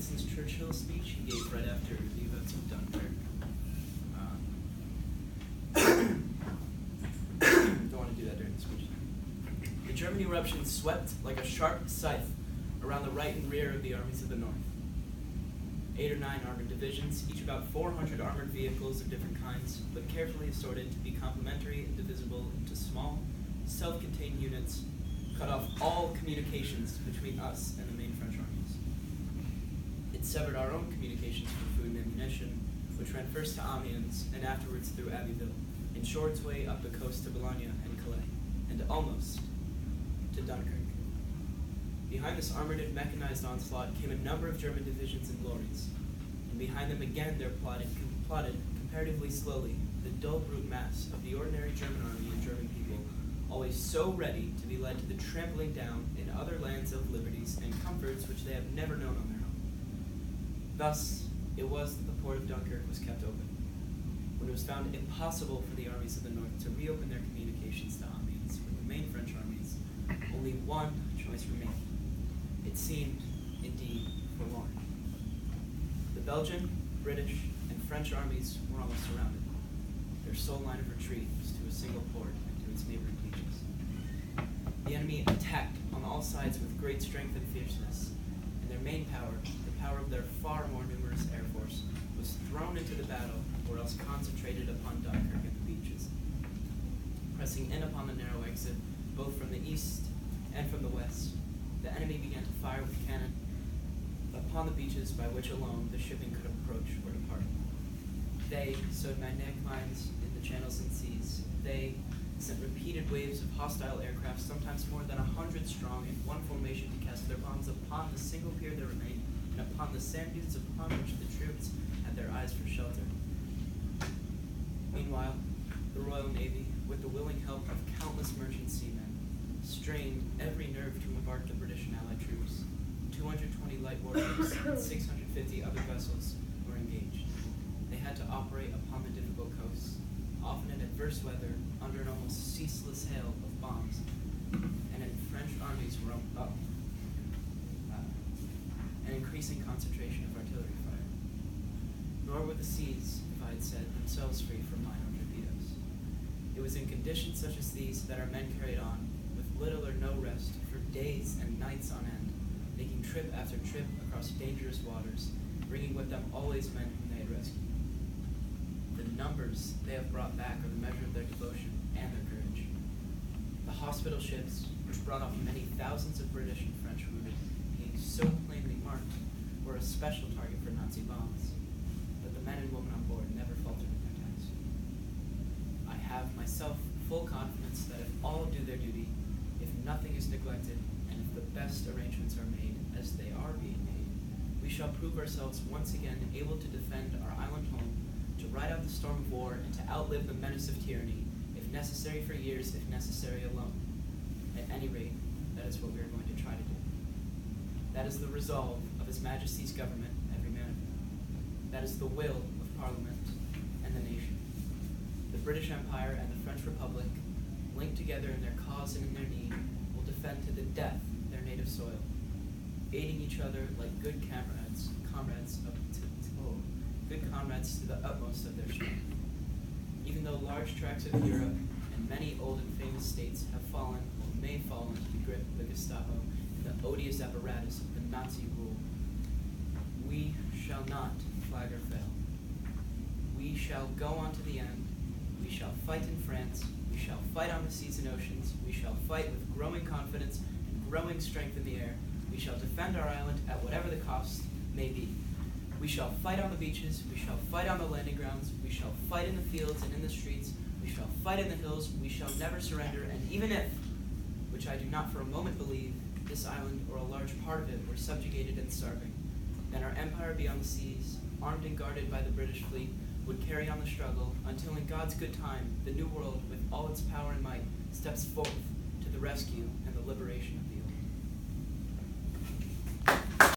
Winston Churchill speech he gave right after the events of Dunkirk. Don't want to do that during the speech. The German eruption swept like a sharp scythe around the right and rear of the armies of the North. 8 or 9 armored divisions, each about 400 armored vehicles of different kinds, but carefully assorted to be complementary and divisible into small, self-contained units, cut off all communications between us and the main French armies. It severed our own communications for food and ammunition, which ran first to Amiens and afterwards through Abbeville, and shored its way up the coast to Boulogne and Calais, and almost to Dunkirk. Behind this armored and mechanized onslaught came a number of German divisions and lorries, and behind them again there plotted comparatively slowly the dull brute mass of the ordinary German army and German people, always so ready to be led to the trampling down in other lands of liberties and comforts which they have never known on their own. Thus, it was that the port of Dunkirk was kept open, when it was found impossible for the armies of the North to reopen their communications to Amiens with the main French armies. Only one choice remained. It seemed, indeed, forlorn. The Belgian, British, and French armies were almost surrounded. Their sole line of retreat was to a single port and to its neighboring beaches. The enemy attacked on all sides with great strength and fierceness, and their main power, the power of their far more numerous air force, was thrown into the battle, or else concentrated upon Dunkirk and the beaches. Pressing in upon the narrow exit, both from the east and from the west, the enemy began to fire with cannon upon the beaches by which alone the shipping could approach or depart. They sowed magnetic mines in the channels and seas. They sent repeated waves of hostile aircraft, sometimes more than 100 strong, in one formation to cast their bombs upon the single pier that remained and upon the sand dunes upon which the troops had their eyes for shelter. Meanwhile, the Royal Navy, with the willing help of countless merchant seamen, strained every nerve to embark the British and Allied troops. 220 light warships and 650 other vessels were engaged. They had to operate upon the difficult coasts, often in adverse weather, under an almost ceaseless hail of bombs, and in French armies were up an increasing concentration of artillery fire. Nor were the seas, if I had said, themselves free from mine or torpedoes. It was in conditions such as these that our men carried on, with little or no rest, for days and nights on end, making trip after trip across dangerous waters, bringing with them always men whom they had rescued. The numbers they have brought back are the measure of their devotion and their courage. The hospital ships, which brought off many thousands of British and French wounded, being so plainly marked, were a special target for Nazi bombs, but the men and women on board never faltered in their task. I have myself full confidence that if all do their duty, if nothing is neglected, and if the best arrangements are made, as they are being made, we shall prove ourselves once again able to defend our island home, to ride out the storm of war, and to outlive the menace of tyranny, if necessary for years, if necessary alone. At any rate, that is what we are going to try to do. That is the resolve of His Majesty's government, every man. That is the will of Parliament and the nation. The British Empire and the French Republic, linked together in their cause and in their need, will defend to the death their native soil, aiding each other like good comrades to the utmost of their strength. Even though large tracts of Europe and many old and famous states have fallen or may fall into the grip of the Gestapo and the odious apparatus of the Nazi rule, we shall not flag or fail. We shall go on to the end. We shall fight in France. We shall fight on the seas and oceans. We shall fight with growing confidence and growing strength in the air. We shall defend our island at whatever the cost may be. We shall fight on the beaches. We shall fight on the landing grounds. We shall fight in the fields and in the streets. We shall fight in the hills. We shall never surrender. And even if, which I do not for a moment believe, this island or a large part of it were subjugated and starving, then our empire beyond the seas, armed and guarded by the British fleet, would carry on the struggle until in God's good time, the New World, with all its power and might, steps forth to the rescue and the liberation of